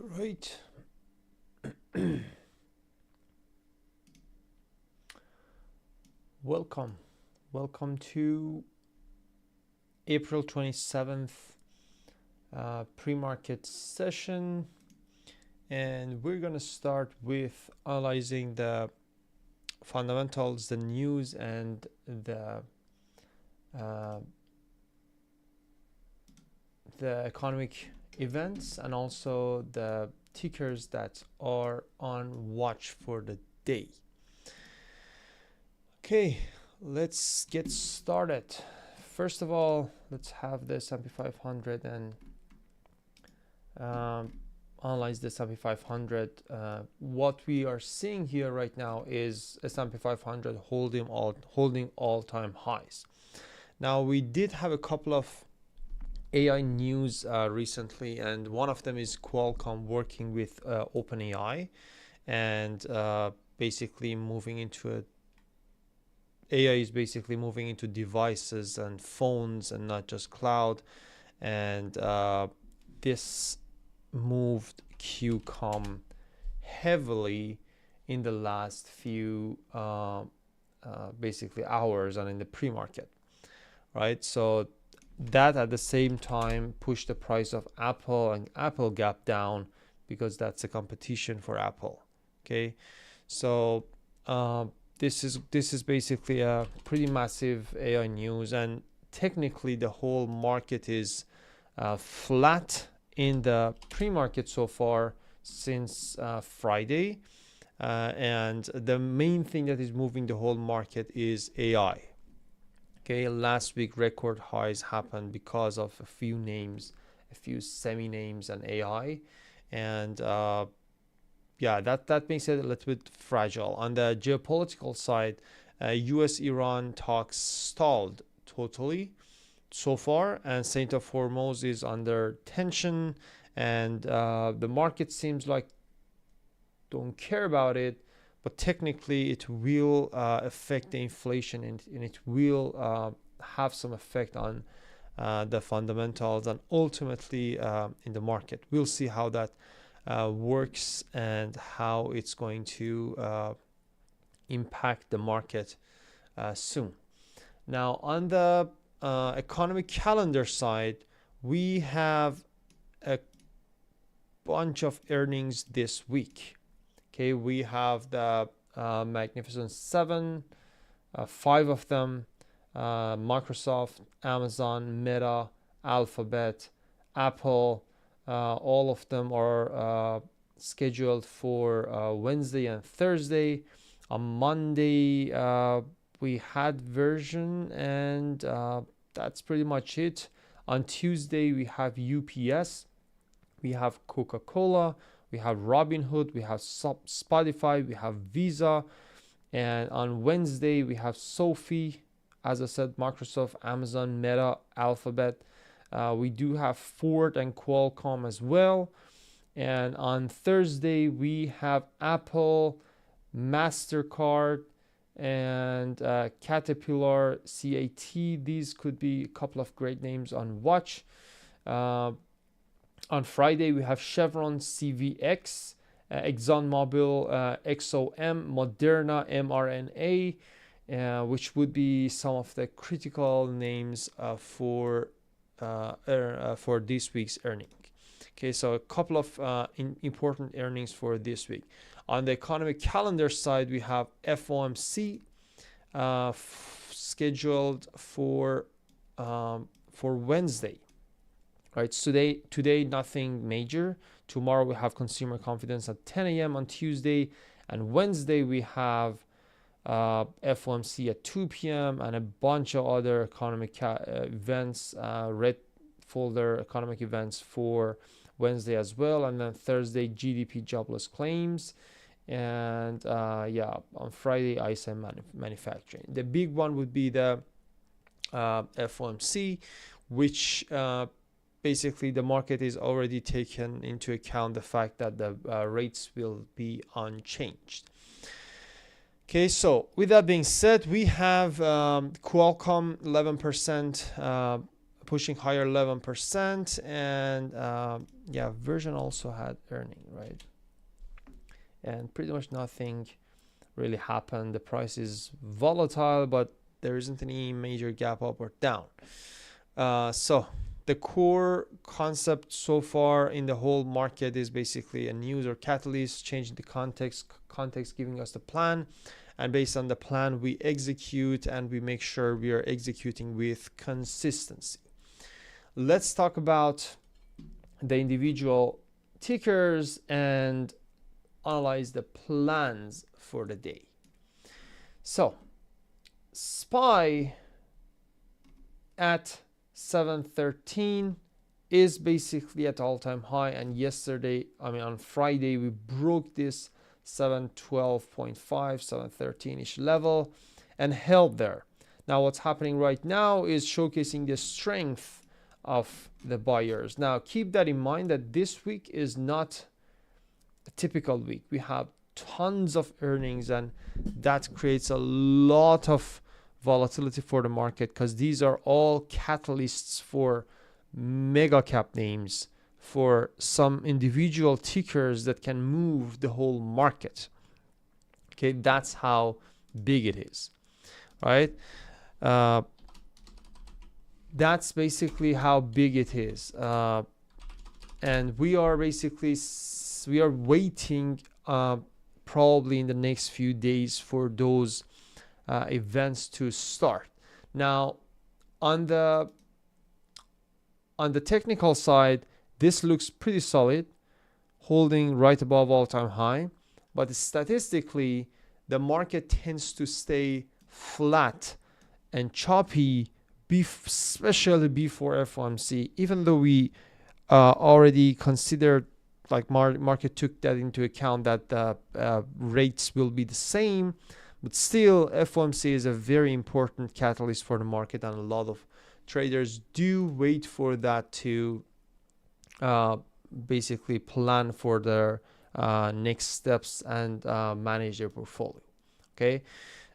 Right. Welcome. Welcome to April 27th pre-market session. And we're going to start with analyzing the fundamentals, the news, and uh, the economic events, and also the tickers that are on watch for the day. Okay, let's get started. First of all, let's have the S&P 500 and analyze the S&P 500. What we are seeing here right now is S&P 500 holding all-time highs. Now, we did have a couple of AI news recently, and one of them is Qualcomm working with OpenAI and basically moving into AI is basically moving into devices and phones and not just cloud. And this moved QCOM heavily in the last few basically hours and in the pre-market, right? So that at the same time pushed the price of Apple, and Apple gap down because that's a competition for Apple. Okay, so this is basically a pretty massive AI news, and technically the whole market is flat in the pre-market so far since Friday, and the main thing that is moving the whole market is AI. Okay, last week record highs happened because of a few names, a few semi names, and AI, and yeah, that makes it a little bit fragile. On the geopolitical side, U.S.-Iran talks stalled totally so far, and Strait of Hormuz is under tension, and the market seems like don't care about it, but technically it will affect the inflation, and it will have some effect on the fundamentals and ultimately in the market. We'll see how that works and how it's going to impact the market soon. Now, on the economic calendar side, we have a bunch of earnings this week. Okay, we have the Magnificent Seven, five of them: Microsoft, Amazon, Meta, Alphabet, Apple. All of them are scheduled for Wednesday and Thursday. On Monday, we had Version, and that's pretty much it. On Tuesday, we have UPS, we have Coca-Cola, we have Robinhood, we have Spotify, we have Visa, and on Wednesday, we have Sophie, as I said, Microsoft, Amazon, Meta, Alphabet. We do have Ford and Qualcomm as well. And on Thursday, we have Apple, MasterCard, and Caterpillar, CAT. These could be a couple of great names on watch. On Friday, we have Chevron, CVX, ExxonMobil, XOM, Moderna, mRNA, which would be some of the critical names for this week's earning. Okay, so a couple of important earnings for this week. On the economic calendar side, we have FOMC scheduled for Wednesday. Right, today nothing major. Tomorrow we have consumer confidence at 10 a.m. on Tuesday, and Wednesday we have FOMC at 2 p.m. and a bunch of other economic events, red folder economic events for Wednesday as well. And then Thursday, GDP jobless claims, and yeah, on Friday, ISM manufacturing. The big one would be the FOMC, which basically the market is already taken into account the fact that the rates will be unchanged. Okay, so with that being said, we have Qualcomm 11% pushing higher 11%. And yeah, Virgin also had earning, right? And pretty much nothing really happened. The price is volatile, but there isn't any major gap up or down. So the core concept so far in the whole market is basically a news or catalyst, changing the context giving us the plan, and based on the plan we execute, and we make sure we are executing with consistency. Let's talk about the individual tickers and analyze the plans for the day. So SPY at 713 is basically at all-time high, and yesterday, on Friday, we broke this 712.5 713ish level and held there. Now what's happening right now is showcasing the strength of the buyers. Now keep that in mind that this week is not a typical week. We have tons of earnings, and that creates a lot of volatility for the market, because these are all catalysts for mega cap names, for some individual tickers that can move the whole market. Okay, that's how big it is, right? That's basically how big it is, and we are waiting probably in the next few days for those events to start. Now on the technical side, this looks pretty solid, holding right above all-time high, but statistically the market tends to stay flat and choppy, especially before FOMC, even though we already considered, like market took that into account, that the rates will be the same. But still, FOMC is a very important catalyst for the market, and a lot of traders do wait for that to basically plan for their next steps and manage their portfolio. Okay,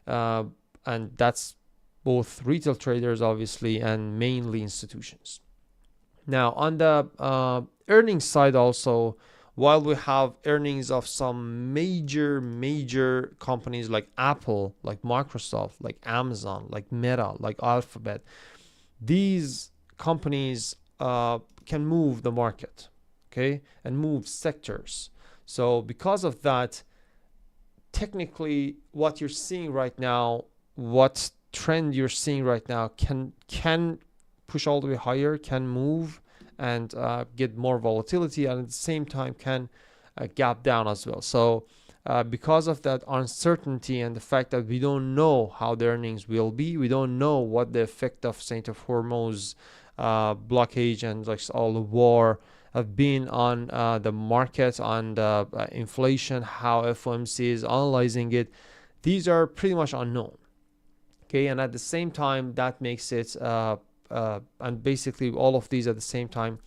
and that's both retail traders, obviously, and mainly institutions. Now, on the earnings side also, while we have earnings of some major companies like Apple, like Microsoft, like Amazon, like Meta, like Alphabet, these companies can move the market, okay, and move sectors. So because of that, technically what you're seeing right now, what trend you're seeing right now can push all the way higher, can move and get more volatility, and at the same time can gap down as well. So because of that uncertainty and the fact that we don't know how the earnings will be, we don't know what the effect of Strait of Hormuz blockage and like all the war have been on the market, on the inflation, how FOMC is analyzing it, these are pretty much unknown. Okay, and at the same time, that makes it and basically all of these at the same time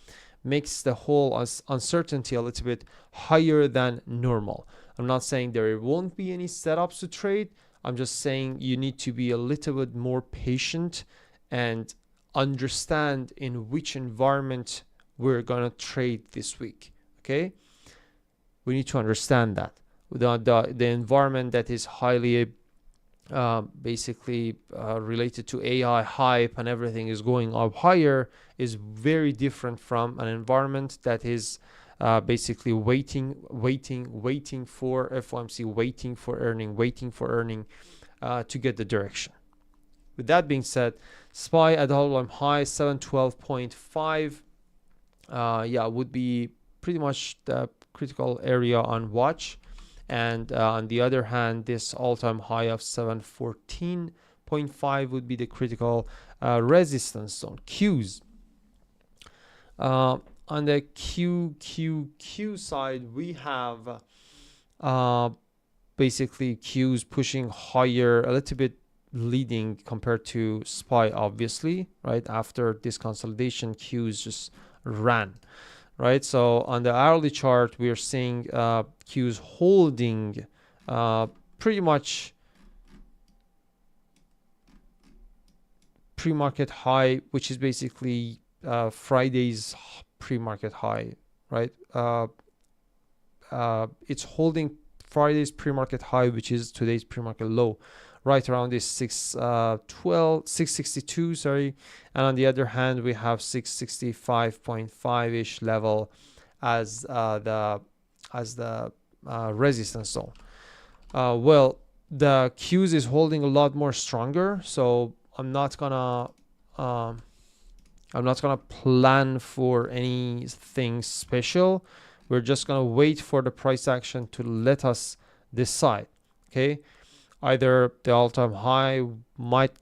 makes the whole uncertainty a little bit higher than normal. I'm not saying there won't be any setups to trade. I'm just saying you need to be a little bit more patient and understand in which environment we're going to trade this week. Okay, we need to understand that the environment that is highly basically related to AI hype and everything is going up higher is very different from an environment that is basically waiting for FOMC, waiting for earning to get the direction. With that being said, SPY at all-time high 712.5 would be pretty much the critical area on watch. And on the other hand, this all-time high of 714.5 would be the critical resistance zone. Qs. On the QQQ side, we have basically Qs pushing higher, a little bit leading compared to SPY, obviously, right? After this consolidation, Qs just ran. Right, so on the hourly chart, we are seeing Qs holding pretty much pre-market high, which is basically Friday's pre-market high, right? It's holding Friday's pre-market high, which is today's pre-market low, right around this 662, sorry. And on the other hand, we have 665.5 ish level as the resistance zone. Well, the Qs is holding a lot more stronger, so I'm not gonna plan for anything special. We're just gonna wait for the price action to let us decide. Okay, either the all-time high might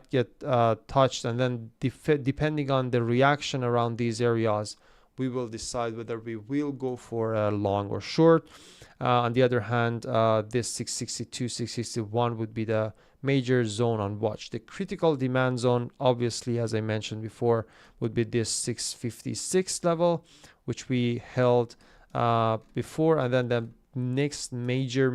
get touched, and then depending on the reaction around these areas, we will decide whether we will go for a long or short. On the other hand, this 662, 661 would be the major zone on watch. The critical demand zone, obviously, as I mentioned before, would be this 656 level, which we held before. And then the next major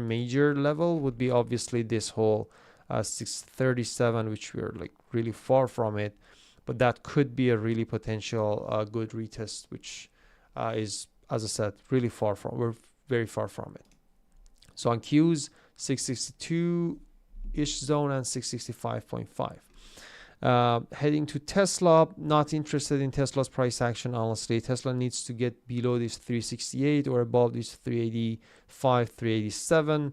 level would be obviously this whole 637, which we're like really far from it. But that could be a really potential good retest, which is, as I said, really far from, we're very far from it. So on Qs, 662-ish zone and 665.5. Heading to Tesla, not interested in Tesla's price action, honestly. Tesla needs to get below this 368 or above this 385, 387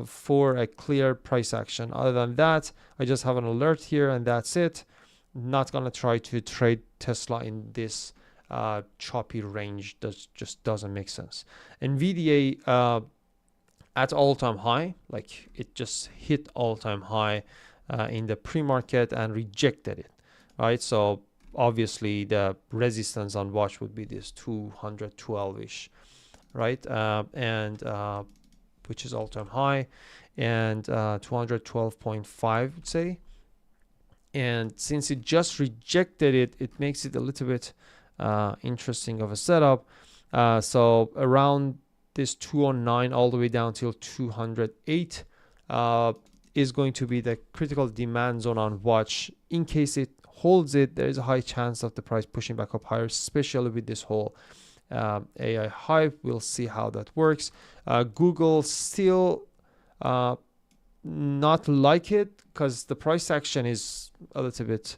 for a clear price action. Other than that, I just have an alert here and that's it. Not gonna try to trade Tesla in this choppy range. That just doesn't make sense. NVIDIA at all-time high, like it just hit all-time high in the pre-market and rejected it, right? So obviously the resistance on watch would be this 212-ish, right? Which is all-time high, and 212.5, would say. And since it just rejected it, it makes it a little bit interesting of a setup. So around this 209 all the way down till 208 is going to be the critical demand zone on watch. In case it holds it, there is a high chance of the price pushing back up higher, especially with this whole AI hype. We'll see how that works. Google still not like it because the price action is a little bit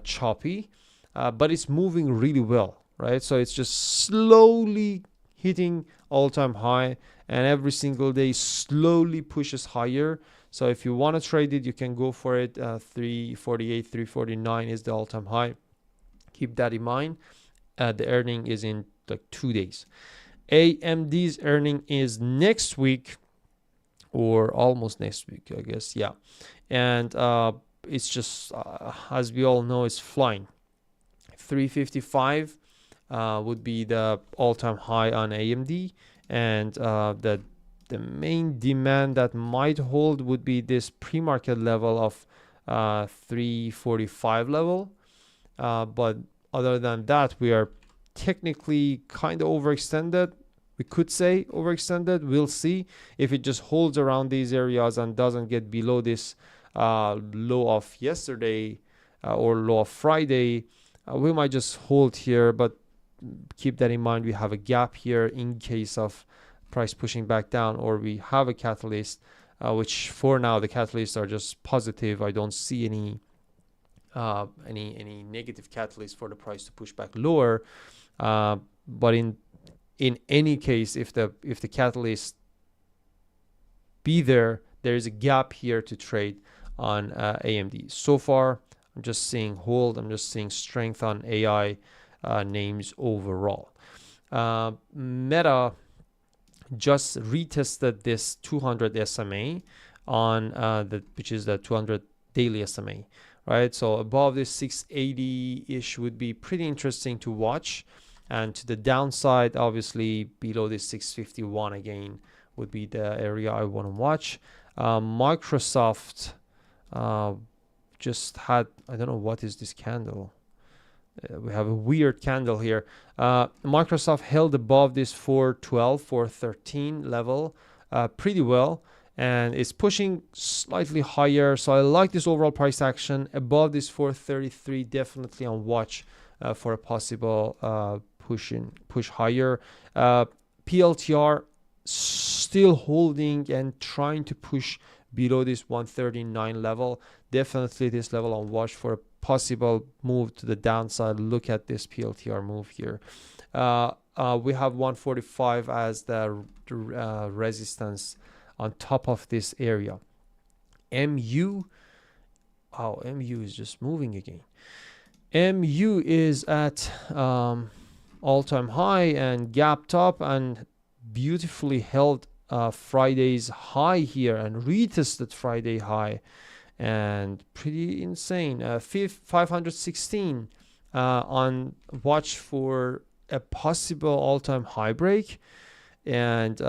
choppy, but it's moving really well, right? So it's just slowly hitting all-time high, and every single day slowly pushes higher. So if you want to trade it, you can go for it. 348, 349 is the all-time high. Keep that in mind. The earning is in like 2 days. AMD's earning is next week, or almost next week, I guess. Yeah. And it's just, as we all know, it's flying. 355 would be the all-time high on AMD. And the main demand that might hold would be this pre-market level of 345 level. But other than that, we are technically kind of overextended. We could say overextended. We'll see if it just holds around these areas and doesn't get below this low of yesterday or low of Friday. We might just hold here, but keep that in mind. We have a gap here in case of price pushing back down, or we have a catalyst, which for now the catalysts are just positive. I don't see any negative catalyst for the price to push back lower. But in any case, if the catalyst be there is a gap here to trade on AMD. So far, I'm just seeing hold. I'm just seeing strength on AI names overall. Meta just retested this 200 SMA on which is the 200 daily SMA, right? So above this 680-ish would be pretty interesting to watch. And to the downside, obviously below this 651 again would be the area I want to watch. Microsoft just had, I don't know what is this candle. We have a weird candle here. Microsoft held above this 412, 413 level pretty well. and it's pushing slightly higher. So I like this overall price action above this 433, definitely on watch for a possible push higher. PLTR still holding and trying to push below this 139 level. Definitely this level on watch for a possible move to the downside. Look at this PLTR move here. We have 145 as the resistance on top of this area. MU, oh, MU is just moving again. MU is at all-time high and gapped up and beautifully held Friday's high here and retested Friday high, and pretty insane. 516 on watch for a possible all-time high break. And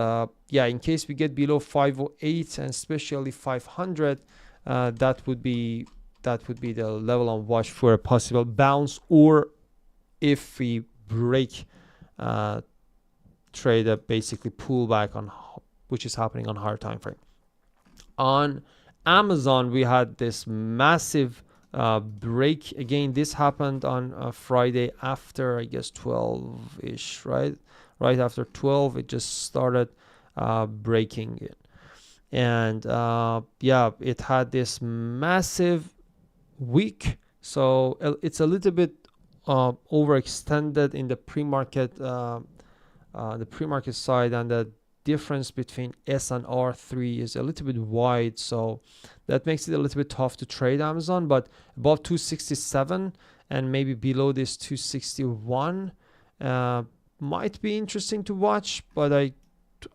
yeah, in case we get below 508 and especially 500, that would be the level on watch for a possible bounce, or if we break trade a basically pullback on, which is happening on higher time frame. On Amazon, we had this massive break again. This happened on Friday after, I guess, 12-ish, right after 12 it just started breaking it. And yeah, it had this massive week, so it's a little bit overextended in the pre-market side, and the difference between S and R3 is a little bit wide, so that makes it a little bit tough to trade Amazon. But above 267 and maybe below this 261 might be interesting to watch, but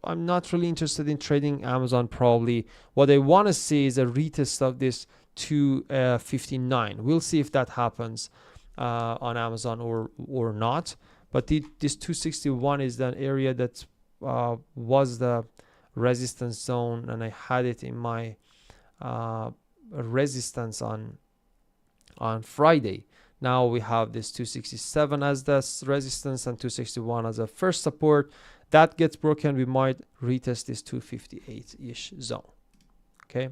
I'm not really interested in trading Amazon. Probably what I want to see is a retest of this 259. We'll see if that happens on Amazon or not. But this 261 is the area that was the resistance zone, and I had it in my resistance on Friday. Now we have this 267 as the resistance and 261 as a first support. That gets broken, we might retest this 258-ish zone. Okay.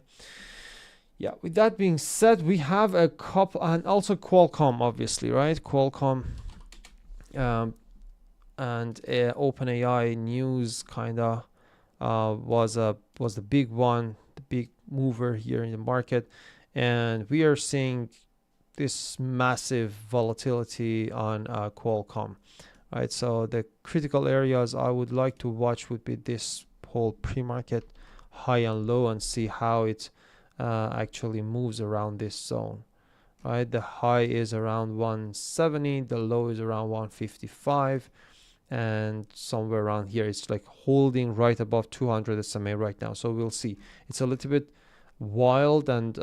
Yeah, with that being said, we have a couple, and also Qualcomm, obviously, right? Qualcomm and OpenAI news kind of was the big one, the big mover here in the market, and we are seeing this massive volatility on Qualcomm, right? So the critical areas I would like to watch would be this whole pre-market high and low, and see how it actually moves around this zone, right? The high is around 170, the low is around 155, and somewhere around here it's like holding right above 200 SMA right now. So we'll see. It's a little bit wild and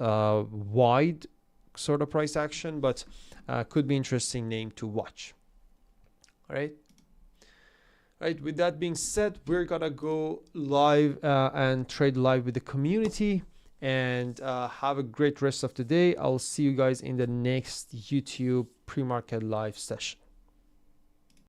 wide sort of price action, but could be interesting name to watch. All right. With that being said, we're gonna go live and trade live with the community, and have a great rest of the day. I'll see you guys in the next YouTube pre-market live session.